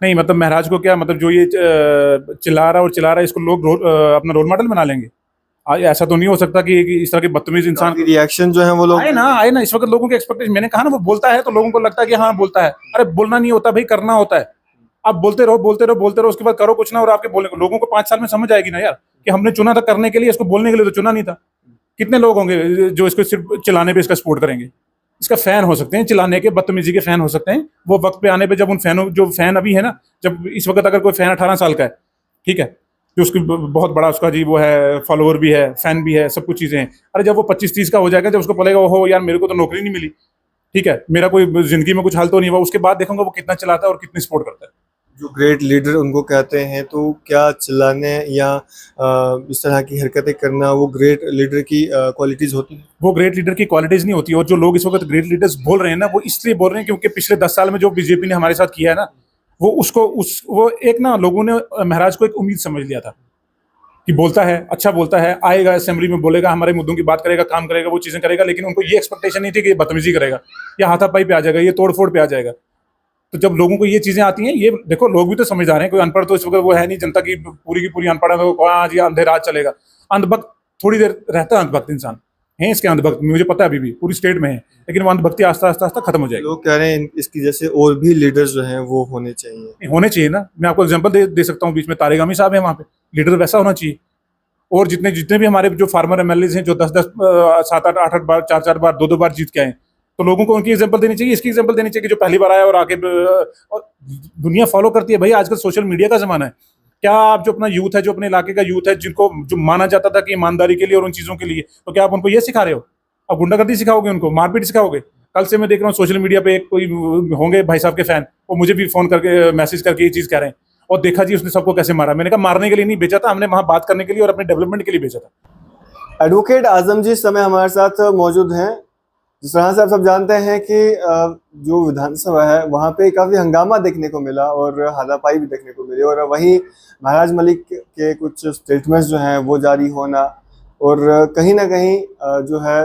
नहीं मतलब महराज को क्या मतलब जो ये चिल्ला रहा है इसको लोग अपना रोल मॉडल बना लेंगे। ऐसा तो नहीं हो सकता कि इस तरह के बदतमीज इंसान काफी रिएक्शन जो है वो लोग आए ना इस वक्त लोगों के एक्सपेक्टेशन। मैंने कहा ना वो बोलता है तो लोगों को लगता है कि हाँ बोलता है। अरे बोलना नहीं होता भाई, करना होता है। आप बोलते रहो बोलते रहो बोलते रहो, उसके बाद करो कुछ ना, और आपके बोलने को लोगों को 5 साल में समझ आएगी ना यार कि हमने चुना था करने के लिए, इसको बोलने के लिए तो चुना नहीं था। कितने लोग होंगे जो इसको सिर्फ चिल्लाने पे इसका सपोर्ट करेंगे। इसका फैन हो सकते हैं, चिल्लाने के बदतमीजी के फैन हो सकते हैं। वो वक्त पे आने पे जब उन फैनों जो फैन अभी है ना, जब इस वक्त अगर कोई फैन 18 साल का है, ठीक है, जो उसकी बहुत बड़ा उसका जी वो है, फॉलोअर भी है, फैन भी है, सब कुछ चीजें हैं। अरे जब वो 25-30 का हो जाएगा, जब उसको बोलेगा हो यार मेरे को तो नौकरी नहीं मिली, ठीक है, मेरा कोई जिंदगी में कुछ हाल तो नहीं हुआ, उसके बाद देखूंगा वो कितना चलाता है और कितनी सपोर्ट करता है। जो ग्रेट लीडर उनको कहते हैं, तो क्या चिल्लाने या इस तरह की हरकतें करना वो ग्रेट लीडर की क्वालिटीज होती हैं? वो ग्रेट लीडर की क्वालिटीज नहीं होती। और जो लोग इस वक्त ग्रेट लीडर्स बोल रहे हैं ना, वो इसलिए बोल रहे हैं क्योंकि पिछले 10 साल में जो बीजेपी ने हमारे साथ किया है ना, वो उसको वो एक ना लोगों ने महराज को एक उम्मीद समझ लिया था कि बोलता है, अच्छा बोलता है, आएगा असेंबली में बोलेगा, हमारे मुद्दों की बात करेगा, काम करेगा, वो चीजें करेगा। लेकिन उनको ये एक्सपेक्टेशन नहीं थी कि ये बदतमीजी करेगा, या हाथापाई पे आ जाएगा, ये तोड़ फोड़ पे आ जाएगा। तो जब लोगों को ये चीजें आती हैं, ये देखो लोग भी तो समझ आ रहे हैं। कोई अनपढ़ तो इस वक्त वो है नहीं, जनता की पूरी अनपढ़ है तो आज ये अंधेर रात चलेगा। अंधभक्त थोड़ी देर रहता है, अंधभक्त इंसान है इसके अंधभक्त, मुझे पता है अभी भी पूरी स्टेट में है, लेकिन वो अंधभक्ति आस्ता आस्ता आस्ता खत्म हो जाएगी। लोग कह रहे हैं इसकी जैसे और भी लीडर्स जो हैं वो होने चाहिए। होने चाहिए ना, मैं आपको एग्जांपल दे सकता हूँ। बीच में तारेगामी साहब है वहाँ पे, लीडर वैसा होना चाहिए। और जितने जितने भी हमारे जो फार्मर एमएलए हैं, जो 10-10 7-8 8-8 बार 4-4 बार 2-2 बार जीत के आए, तो लोगों को उनकी एग्जांपल देनी चाहिए, इसकी एग्जांपल देनी चाहिए कि जो पहली बार आया और आगे और दुनिया फॉलो करती है भाई। आजकल सोशल मीडिया का जमाना है। क्या आप जो अपना यूथ है, जो अपने इलाके का यूथ है, जिनको जो माना जाता था कि ईमानदारी के लिए और उन चीजों के लिए, तो क्या आप उनको ये सिखा रहे हो? अब गुंडागर्दी सिखाओगे उनको, मारपीट सिखाओगे? कल से मैं देख रहा हूँ सोशल मीडिया पे कोई होंगे भाई साहब के फैन, वो मुझे भी फोन करके मैसेज करके ये चीज कह रहे हैं, और देखा जी उसने सबको कैसे मारा। मैंने कहा मारने के लिए नहीं भेजा था हमने, वहां बात करने के लिए और अपने डेवलपमेंट के लिए भेजा था। एडवोकेट आजम जी इस समय हमारे साथ मौजूद हैं। जिस तरह से आप सब जानते हैं कि जो विधानसभा है वहाँ पे काफ़ी हंगामा देखने को मिला और हाथापाई भी देखने को मिली, और वहीं महराज मलिक के कुछ स्टेटमेंट्स जो हैं वो जारी होना, और कहीं ना कहीं जो है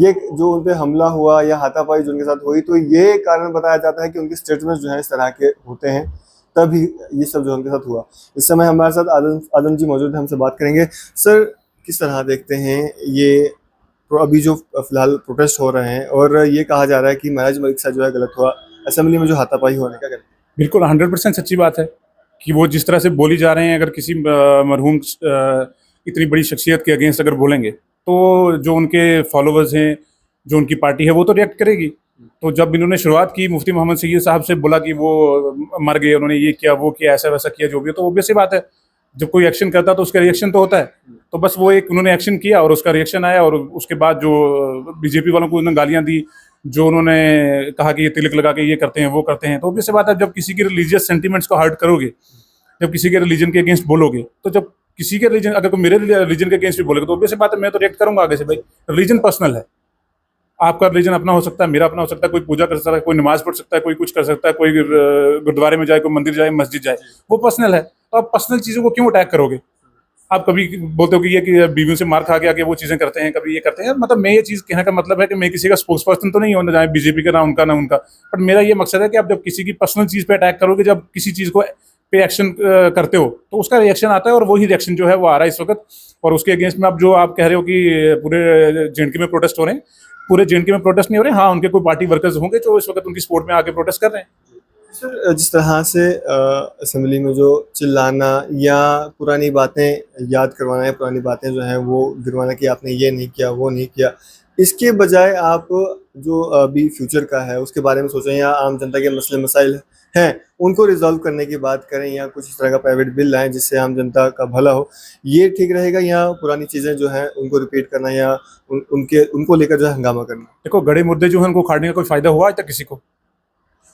ये जो उन पे हमला हुआ या हाथापाई जो उनके साथ हुई, तो ये कारण बताया जाता है कि उनके स्टेटमेंट्स जो हैं इस तरह के होते हैं, तभी ये सब जो उनके साथ हुआ। इस समय हमारे साथ आदम जी मौजूद हैं, हमसे बात करेंगे। सर, किस तरह देखते हैं ये अभी जो फिलहाल प्रोटेस्ट हो रहे हैं, और ये कहा जा रहा है कि महराज मलिक साहब जो है गलत हुआ, असेंबली में जो हाथापाई होने का गलत? बिल्कुल 100% सच्ची बात है कि वो जिस तरह से बोली जा रहे हैं, अगर किसी मरहूम इतनी बड़ी शख्सियत के अगेंस्ट अगर बोलेंगे, तो जो उनके फॉलोअर्स हैं, जो उनकी पार्टी है, वो तो रिएक्ट करेगी। तो जब इन्होंने शुरुआत की, मुफ्ती मोहम्मद सईद साहब से बोला कि वो मर गए, उन्होंने ये किया वो किया, ऐसा वैसा किया, जो भी है, तो ऑब्वियस सी बात है जब कोई एक्शन करता है तो उसका रिएक्शन तो होता है। तो बस वो एक उन्होंने एक्शन किया और उसका रिएक्शन आया, और उसके बाद जो बीजेपी वालों को उन्होंने गालियां दी, जो उन्होंने कहा कि ये तिलक लगा के ये करते हैं वो करते हैं, तो ऑब्वियस सी बात है जब किसी की रिलीजियस सेंटिमेंट्स को हर्ट करोगे, जब किसी के रिलीजन के अगेंस्ट बोलोगे, तो जब किसी के रिलीजन अगर कोई मेरे रिलीजन के अगेंस्ट भी बोलेगा, तो ऑब्वियस सी बात है मैं तो रिएक्ट करूंगा आगे से। भाई रिलीजन पर्सनल है, आपका रिलीजन अपना हो सकता है, मेरा अपना हो सकता है, कोई पूजा कर सकता है, कोई नमाज पढ़ सकता है, कोई कुछ कर सकता है, कोई गुरुद्वारे में जाए, कोई मंदिर जाए, मस्जिद जाए, वो पर्सनल है। तो आप पर्सनल चीज़ों को क्यों अटैक करोगे? आप कभी बोलते हो कि ये कि बीवियों से मार खा के आके वो चीज़ें करते हैं, कभी ये करते हैं, मतलब मैं ये चीज़ कहने का मतलब है कि मैं किसी का स्पोक्स पर्सन तो नहीं होना, चाहे बीजेपी का ना उनका ना उनका, बट मेरा ये मकसद है कि आप जब किसी की पर्सनल चीज़ पे अटैक करोगे, जब किसी चीज़ को पे एक्शन करते हो, तो उसका रिएक्शन आता है, और वही रिएक्शन जो है वो आ रहा है इस वक्त। और उसके अगेंस्ट में आप जो आप कह रहे हो कि पूरे जेएनके में प्रोटेस्ट हो रहे हैं, पूरे जेएनके में प्रोटेस्ट नहीं हो रहे। हाँ, उनके कोई पार्टी वर्कर्स होंगे जो इस वक्त उनकी सपोर्ट में आके प्रोटेस्ट कर रहे हैं। सर, जिस तरह से असेंबली में जो चिल्लाना या पुरानी बातें याद करवाना या पुरानी बातें जो हैं वो गिरवाना कि आपने ये नहीं किया वो नहीं किया, इसके बजाय आप जो अभी फ्यूचर का है उसके बारे में सोचें, या आम जनता के मसले मसाइल हैं उनको रिजॉल्व करने की बात करें, या कुछ इस तरह का प्राइवेट बिल लाएं जिससे आम जनता का भला हो, ये ठीक रहेगा, या पुरानी चीज़ें जो हैं उनको रिपीट करना, या उनको लेकर जो है हंगामा करना? देखो गड़े मुद्दे जो हैं उनको उखाड़ने का कोई फायदा हुआ आज तक किसी को?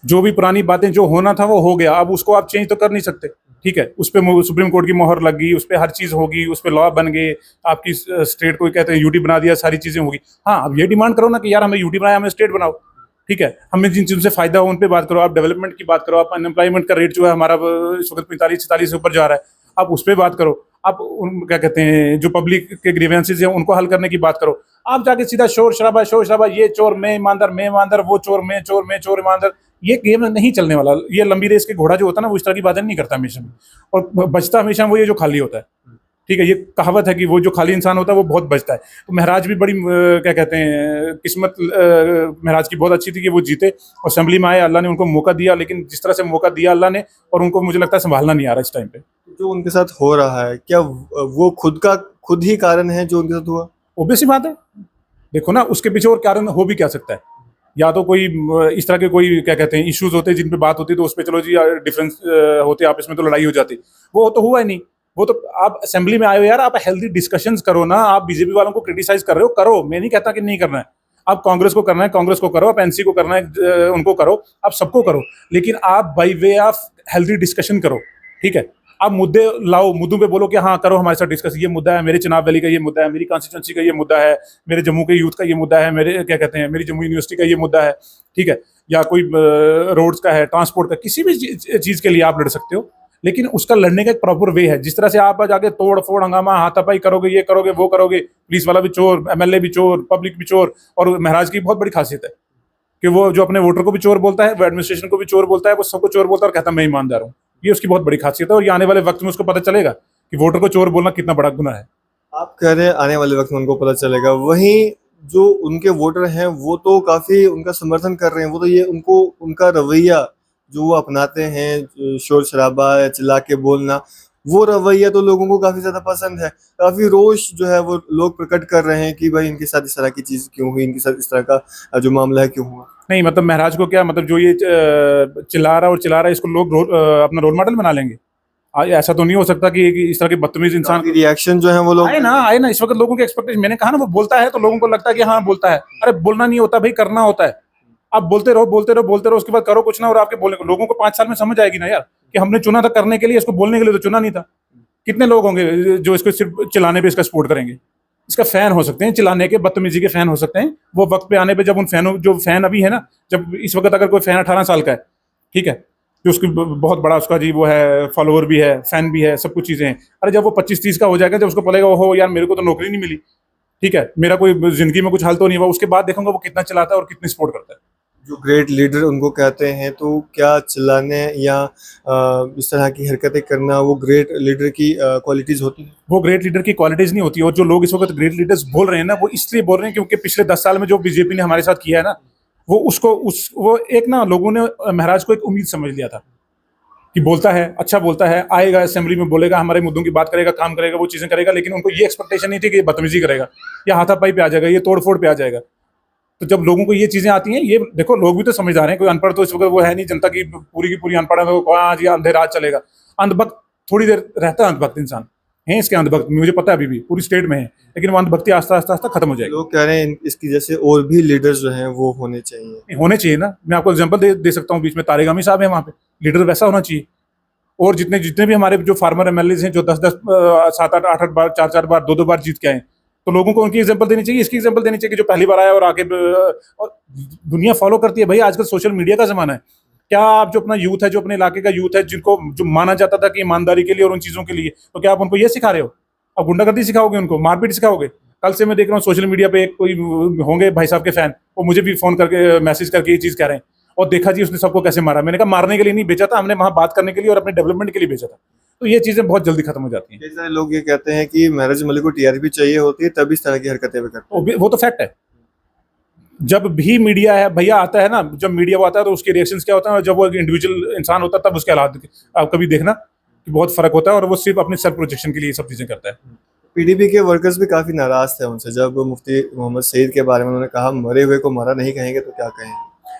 जो भी पुरानी बातें जो होना था वो हो गया, अब उसको आप चेंज तो कर नहीं सकते। ठीक है, उस पर सुप्रीम कोर्ट की मोहर लग गई, उस पर हर चीज होगी, उस पर लॉ बन गए, आपकी स्टेट को कहते हैं यूटी बना दिया, सारी चीजें होगी। हाँ, अब ये डिमांड करो ना कि यार हमें यूटी बनाया, हमें स्टेट बनाओ। ठीक है, हमें जिन चीजों से फायदा हो उन पे बात करो, आप डेवलपमेंट की बात करो, आप अनएम्प्लॉयमेंट का रेट जो है हमारा इस वक्त 45-46 से ऊपर जा रहा है, आप उस पर बात करो। आप क्या कहते हैं जो पब्लिक के ग्रीवेंसेज हैं उनको हल करने की बात करो। आप जाके सीधा शोर शराबा, ये चोर मैं ईमानदार, वो चोर मैं चोर ईमानदार, ये गेम नहीं चलने वाला। ये लंबी रेस के घोड़ा जो होता है ना, वो इस तरह की बातें नहीं करता हमेशा में, और बचता हमेशा वो ये जो खाली होता है। ठीक है, ये कहावत है कि वो जो खाली इंसान होता है वो बहुत बचता है। तो महराज भी बड़ी क्या कहते हैं, किस्मत महराज की बहुत अच्छी थी कि वो जीते और असेंबली में आए, अल्लाह ने उनको मौका दिया, लेकिन जिस तरह से मौका दिया अल्लाह ने, और उनको मुझे लगता है संभालना नहीं आ रहा इस टाइम पे। जो उनके साथ हो रहा है, क्या वो खुद ही कारण है जो उनके साथ हुआ? ऑब्वियस सी बात है। देखो ना, उसके पीछे और कारण हो भी क्या सकता है? या तो कोई इस तरह के कोई क्या कहते हैं इश्यूज होते हैं जिन पे बात होती है, तो उस पर चलो जी डिफरेंस होते आपस में, तो लड़ाई हो जाती। वो तो हुआ ही नहीं। वो तो आप असेंबली में आए हो यार, आप हेल्दी डिस्कशंस करो ना। आप बीजेपी वालों को क्रिटिसाइज कर रहे हो, करो, मैं नहीं कहता कि नहीं करना है। आप कांग्रेस को करना है, कांग्रेस को करो। आप एनसी को करना है, उनको करो। आप सबको करो, लेकिन आप by way of healthy discussion करो। ठीक है, आप मुद्दे लाओ, मुद्दों पे बोलो कि हाँ करो हमारे साथ डिस्कस, ये मुद्दा है, मेरे चुनाव वैली का ये मुद्दा है, मेरी कॉन्स्टिट्यूंसी का ये मुद्दा है, मेरे जम्मू के यूथ का ये मुद्दा है, मेरे क्या कहते हैं मेरी जम्मू यूनिवर्सिटी का ये मुद्दा है। ठीक है, या कोई रोड्स का है, ट्रांसपोर्ट का, किसी भी चीज के लिए आप लड़ सकते हो, लेकिन उसका लड़ने का एक प्रॉपर वे है। जिस तरह से आप जाके तोड़ फोड़ हंगामा हाथापाई करोगे, ये करोगे वो करोगे, पुलिस वाला भी चोर, एमएलए भी चोर, पब्लिक भी चोर। और महराज की बहुत बड़ी खासियत है कि वो जो अपने वोटर को भी चोर बोलता है, वो एडमिनिस्ट्रेशन को भी चोर बोलता है, वो सबको चोर बोलता है और कहता है मैं ईमानदार हूँ। ये उसकी बहुत बड़ी खासियत है, और ये आने वाले वक्त में उसको पता चलेगा कि वोटर को चोर बोलना कितना बड़ा गुनाह है। आप कह रहे हैं आने वाले वक्त में उनको पता चलेगा, वहीं जो उनके वोटर हैं वो तो काफी उनका समर्थन कर रहे हैं। वो तो ये उनको उनका रवैया जो वो अपनाते हैं, शोर शराबा या चिल्ला के बोलना, वो रवैया तो लोगों को काफी ज्यादा पसंद है। काफी रोष जो है वो लोग प्रकट कर रहे हैं कि भाई इनके साथ इस तरह की चीज क्यों हुई, इनके साथ इस तरह का जो मामला है क्यों हुआ। नहीं मतलब महराज को क्या मतलब, जो ये चिल्ला रहा है, इसको लोग अपना रोल मॉडल बना लेंगे? ऐसा तो नहीं हो सकता कि इस तरह के बदतमीज इंसान रिएक्शन जो है वो लोग आए ना। इस वक्त लोगों के एक्सपेक्टेशन, मैंने कहा ना, वो बोलता है तो लोगों को लगता है कि हाँ बोलता है। अरे बोलना नहीं होता भाई, करना होता है। आप बोलते रहो बोलते रहो बोलते रहो, उसके बाद करो कुछ ना, और आपके बोलने को लोगों को 5 साल में समझ आएगी ना यार कि हमने चुना था करने के लिए, इसको बोलने के लिए तो चुना नहीं था। कितने लोग होंगे जो इसको सिर्फ चिल्लाने पे इसका सपोर्ट करेंगे? इसका फैन हो सकते हैं, चिल्लाने के बदतमीजी के फैन हो सकते हैं। वो वक्त पे आने पे जब उन फैनों, जो फैन अभी है ना, जब इस वक्त अगर कोई फैन 18 साल का है, ठीक है, जो उसकी बहुत बड़ा उसका जी वो है, फॉलोअर भी है, फैन भी है, सब कुछ चीजें हैं। अरे जब वो 25-30 का हो जाएगा, जब उसको पड़ेगा हो यार मेरे को तो नौकरी नहीं मिली, ठीक है, मेरा कोई जिंदगी में कुछ हाल तो नहीं हुआ, उसके बाद देखूंगा वो कितना चलाता है और कितनी सपोर्ट करता है। जो ग्रेट लीडर उनको कहते हैं, तो क्या चिल्लाने या इस तरह की हरकतें करना वो ग्रेट लीडर की क्वालिटीज होती हैं? वो ग्रेट लीडर की क्वालिटीज नहीं होती। और जो लोग इस वक्त ग्रेट लीडर्स बोल रहे हैं ना, वो इसलिए बोल रहे हैं क्योंकि पिछले 10 साल में जो बीजेपी ने हमारे साथ किया है ना, वो एक ना, लोगों ने महराज को एक उम्मीद समझ लिया था कि बोलता है, अच्छा बोलता है, आएगा असेंबली में बोलेगा, हमारे मुद्दों की बात करेगा, काम करेगा, वो चीजें करेगा, लेकिन उनको ये एक्सपेक्टेशन नहीं थी कि ये बदतमीजी करेगा, या हाथापाई पे आ जाएगा, ये तोड़ फोड़ पे आ जाएगा। तो जब लोगों को ये चीजें आती हैं, ये देखो लोग भी तो समझदार हैं, कोई अनपढ़ तो इस वक्त वो है नहीं, जनता की पूरी अनपढ़ है, तो आज ये अंधेरा आज चलेगा। अंधभक्त थोड़ी देर रहता है, अंधभक्त इंसान है इसके, अंधभक्त मुझे पता है अभी भी पूरी स्टेट में है, लेकिन वो अंधभक्ति आस्ता आस्ता आस्ता खत्म हो जाएगी। लोग कह रहे हैं इसकी जैसे और भी लीडर्स जो हैं वो होने चाहिए। होने चाहिए ना, मैं आपको एग्जांपल दे सकता हूँ, बीच में तारिगामी साहब है, वहाँ पे लीडर वैसा होना चाहिए। और जितने जितने भी हमारे जो फार्मर एमएलए हैं, जो 10-10 7-8 8-8 बार 4-4 बार 2-2 बार जीत के आए, तो लोगों को उनकी एग्जांपल देनी चाहिए, इसकी एग्जांपल देनी चाहिए कि जो पहली बार आया और आगे और दुनिया फॉलो करती है भाई। आजकल सोशल मीडिया का जमाना है। क्या आप जो अपना यूथ है, जो अपने इलाके का यूथ है, जिनको जो माना जाता था कि ईमानदारी के लिए और उन चीजों के लिए, तो क्या आप उनको ये सिखा रहे हो? अब गुंडागर्दी सिखाओगे, उनको मारपीट सिखाओगे? कल से मैं देख रहा हूँ सोशल मीडिया पे कोई होंगे भाई साहब के फैन, वो मुझे भी फोन करके मैसेज करके ये चीज कह रहे हैं, और देखा जी उसने सबको कैसे मारा। मैंने कहा मारने के लिए नहीं भेजा था, हमने वहां बात करने के लिए और अपने डेवलपमेंट के लिए भेजा था। तो ये चीजें बहुत जल्दी खत्म हो जाती हैं। कई सारे लोग ये कहते हैं कि महराज मलिक को टीआरपी चाहिए होती है, तभी इस तरह की हरकतें वो करते हैं। वो तो फैक्ट है। जब भी मीडिया है भैया आता है ना, जब मीडिया वो आता है तो उसके रिएक्शंस क्या होता है, और जब वो एक इंडिविजुअल इंसान होता है तब उसके हालात आप कभी देखना कि बहुत फर्क होता है, और वो सिर्फ अपने सेल्फ प्रोटेक्शन के लिए सब चीजें करता है। पीडीपी के वर्कर्स भी काफी नाराज थे उनसे, जब मुफ्ती मोहम्मद सईद के बारे में उन्होंने कहा मरे हुए को मरा नहीं कहेंगे तो क्या कहेंगे?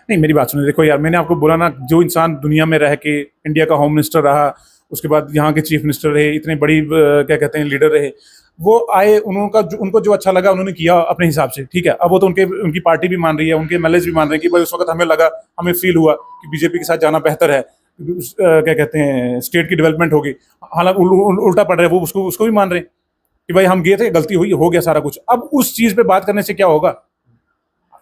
नहीं मेरी बात सुनिए, देखो यार, मैंने आपको बोला ना, जो इंसान दुनिया में रह के इंडिया का होम मिनिस्टर रहा, उसके बाद यहाँ के चीफ मिनिस्टर रहे, इतने बड़ी क्या कहते हैं लीडर रहे, वो आए, उनको जो अच्छा लगा उन्होंने किया अपने हिसाब से, ठीक है। अब वो तो उनकी पार्टी भी मान रही है, उनके एमएलए भी मान रहे हैं कि भाई उस वक्त हमें लगा, हमें फील हुआ कि बीजेपी के साथ जाना बेहतर है, क्या कहते हैं स्टेट की डेवलपमेंट होगी। हालांकि उल्टा पड़ रहा है, वो उसको भी मान रहे हैं कि भाई हम गए थे, गलती हुई, हो गया सारा कुछ। अब उस चीज पे बात करने से क्या होगा?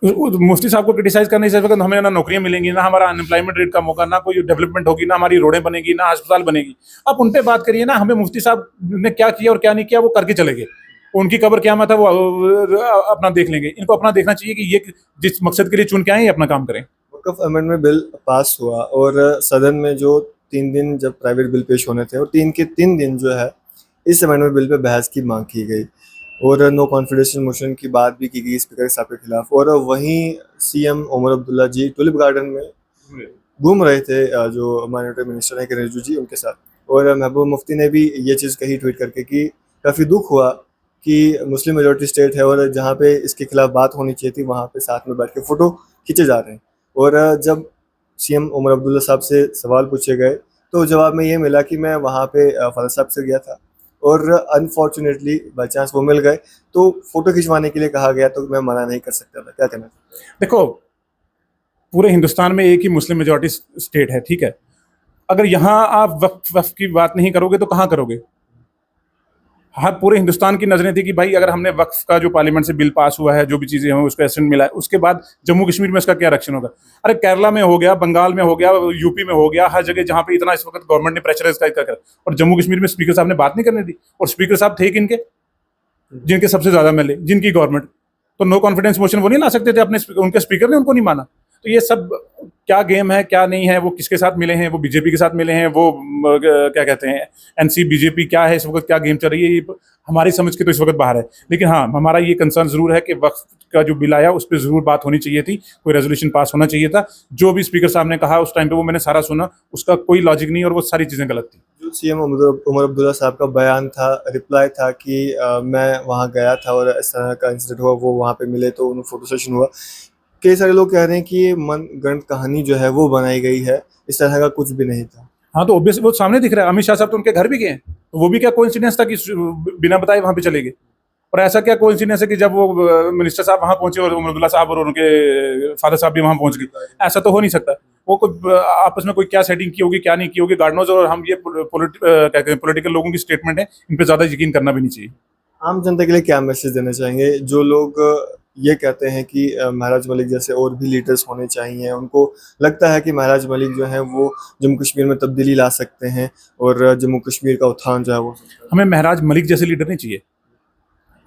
मुफ्ती साहब को क्रिटिसाइज करने से हमें ना नौकरियां मिलेंगी, ना हमारा अनएम्प्लॉयमेंट रेट कम होगा, ना कोई डेवलपमेंट होगी, ना हमारी रोडें बनेगी, ना अस्पताल बनेगी। आप उन पे बात करिए ना, हमें मुफ्ती साहब ने क्या किया और क्या नहीं किया वो करके चले गए। उनकी कब्र क्या मत है वो अपना देख लेंगे। इनको अपना देखना चाहिए कि ये जिस मकसद के लिए चुन के आए अपना काम करें। वक़्फ़ अमेंडमेंट बिल पास हुआ और सदन में जो 3 दिन जब प्राइवेट बिल पेश होने थे और 3 के 3 दिन जो है इस अमेंडमेंट बिल पे बहस की मांग की गई और नो कॉन्फिडेंस मोशन की बात भी की गई स्पीकर साहब के खिलाफ। और वहीं सीएम उमर अब्दुल्ला जी टुलिप गार्डन में घूम रहे थे जो माइनॉरिटी मिनिस्टर हैं किरण रिजिजू जी उनके साथ। और महबूबा मुफ्ती ने भी ये चीज़ कही ट्वीट करके कि काफ़ी दुख हुआ कि मुस्लिम मेजॉरिटी स्टेट है और जहाँ पे इसके खिलाफ बात होनी चाहिए थी वहाँ पे साथ में बैठ के फ़ोटो खींचे जा रहे हैं। और जब सीएम उमर अब्दुल्ला साहब से सवाल पूछे गए तो जवाब में ये मिला कि मैं वहाँ पे फादर साहब से गया था और अनफॉर्चुनेटली बाई चांस वो मिल गए तो फ़ोटो खिंचवाने के लिए कहा गया तो मैं मना नहीं कर सकता था। क्या कहना चाहिए? देखो, पूरे हिंदुस्तान में एक ही मुस्लिम मेजॉरिटी स्टेट है, ठीक है। अगर यहाँ आप वक्फ की बात नहीं करोगे तो कहाँ करोगे? हाँ, पूरे हिंदुस्तान की नजरें थी कि भाई अगर हमने वक्फ का जो पार्लियामेंट से बिल पास हुआ है, जो भी चीजें हैं उसको एसेंट मिला है, उसके बाद जम्मू कश्मीर में इसका क्या रक्षण होगा? अरे केरला में हो गया, बंगाल में हो गया, यूपी में हो गया, हर जगह जहाँ पे इतना इस वक्त गवर्नमेंट ने प्रेशराइज कर और जम्मू कश्मीर में स्पीकर साहब ने बात नहीं करने दी। और स्पीकर साहब थे किनके? जिनके सबसे ज्यादा मिले, जिनकी गवर्नमेंट। तो नो कॉन्फिडेंस मोशन वो नहीं ला सकते थे अपने, उनके स्पीकर ने उनको नहीं माना। तो ये सब क्या गेम है, क्या नहीं है, वो किसके साथ मिले हैं, वो बीजेपी के साथ मिले हैं, वो क्या कहते हैं एनसी बीजेपी, क्या है इस वक्त, क्या गेम चल रही है, ये हमारी समझ के तो इस वक्त बाहर है। लेकिन हाँ, हमारा ये कंसर्न जरूर है कि वक्त का जो बिल आया उस पर जरूर बात होनी चाहिए थी, कोई रेजोल्यूशन पास होना चाहिए था। जो भी स्पीकर साहब ने कहा उस टाइम पे वो मैंने सारा सुना, उसका कोई लॉजिक नहीं और वो सारी चीज़ें गलत थी। जो सीएम उमर अब्दुल्ला साहब का बयान था, रिप्लाई था कि मैं वहाँ गया था और इस तरह का इंसिडेंट हुआ, वो वहाँ पे मिले तो उन्हें फ़ोटो सेशन हुआ। कई सारे लोग कह रहे हैं कि ये मनगढ़ंत कहानी जो है वो बनाई गई है, इस तरह का कुछ भी नहीं था। हाँ, तो ऑब्वियस वो सामने दिख रहा है। अमित शाह साहब तो उनके घर भी गए हैं, तो वो भी क्या कोइंसिडेंस था कि बिना बताए वहाँ पे चले गए? और ऐसा क्या कोइंसिडेंस है कि जब वो मिनिस्टर साहब वहाँ पहुंचे और उमरदुल्ला साहब और उनके फादर साहब भी वहाँ पहुंच गए? ऐसा तो हो नहीं सकता। वो कोई आपस में कोई क्या सेटिंग की होगी, क्या नहीं की होगी, गॉड नोज। और हम ये कहते हैं पॉलिटिकल लोगों की स्टेटमेंट है, इन पे ज्यादा यकीन करना भी नहीं चाहिए। आम जनता के लिए क्या मैसेज देना चाहेंगे जो लोग ये कहते हैं कि महराज मलिक जैसे और भी लीडर्स होने चाहिए? उनको लगता है कि महराज मलिक जो है वो जम्मू कश्मीर में तब्दीली ला सकते हैं और जम्मू कश्मीर का उत्थान जो है वो। हमें महराज मलिक जैसे लीडर नहीं चाहिए।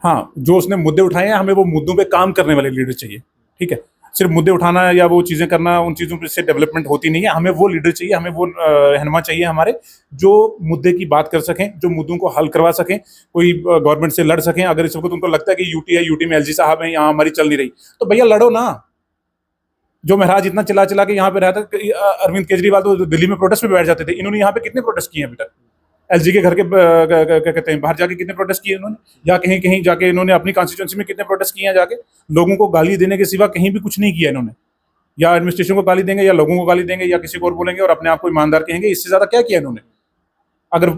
हाँ, जो उसने मुद्दे उठाए हैं, हमें वो मुद्दों पे काम करने वाले लीडर चाहिए, ठीक है। सिर्फ मुद्दे उठाना या वो चीज़ें करना, उन चीज़ों से डेवलपमेंट होती नहीं है। हमें वो लीडर चाहिए, हमें वो रहनुमा चाहिए हमारे, जो मुद्दे की बात कर सकें, जो मुद्दों को हल करवा सकें, कोई गवर्नमेंट से लड़ सकें। अगर इस वक्त उनको लगता है कि यूटी है, यूटी में एलजी साहब हैं, यहाँ हमारी चल नहीं रही, तो भैया लड़ो ना। जो महराज इतना चिल्ला चिल्ला के यहाँ पे रहता है, अरविंद केजरीवाल तो दिल्ली में प्रोटेस्ट में बैठ जाते थे, इन्होंने यहाँ पे कितने प्रोटेस्ट किए अभी तक? एलजी के घर के क्या कहते हैं बाहर जाके कितने प्रोटेस्ट किए इन्होंने, या कहीं कहीं जाके इन्होंने अपनी कॉन्स्टिट्यूंसी में कितने प्रोटेस्ट किए हैं जाके? लोगों को गाली देने के सिवा कहीं भी कुछ नहीं किया इन्होंने। या एडमिनिस्ट्रेशन को गाली देंगे, या लोगों को गाली देंगे, या किसी को और बोलेंगे और अपने आप को ईमानदार कहेंगे। इससे ज्यादा क्या किया इन्होंने? अगर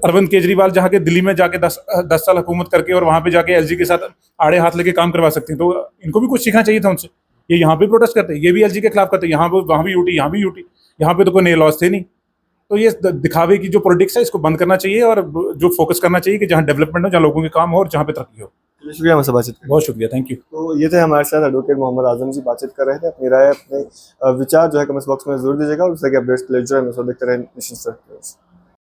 अरविंद केजरीवाल जहाँ के दिल्ली में जाके 10 साल हुकूमत करके और वहां पे जाके एलजी के साथ आड़े हाथ लेके काम करवा सकते हैं, तो इनको भी कुछ सीखना चाहिए था उनसे। ये यहाँ पे प्रोटेस्ट करते हैं, ये भी एलजी के खिलाफ करते हैं, यहाँ पे वहाँ भी यूटी, यहाँ भी यूटी, यहाँ पे तो कोई नए लॉज थे नहीं। तो ये दिखावे की जो पॉलिटिक्स है इसको बंद करना चाहिए और जो फोकस करना चाहिए कि जहाँ डेवलपमेंट हो, जहाँ लोगों के काम हो और जहाँ पे तरक्की हो। शुक्रिया हमसे बातचीत करने। बहुत शुक्रिया, थैंक यू। तो ये थे हमारे साथ एडवोकेट मोहम्मद आजम जी, बातचीत कर रहे थे। अपनी राय, अपने विचार जो है कमेंट बॉक्स में जरूर दीजिएगा और उस तरह के अपडेट्स के लिए जो है देखते रहे नेशन स्टार।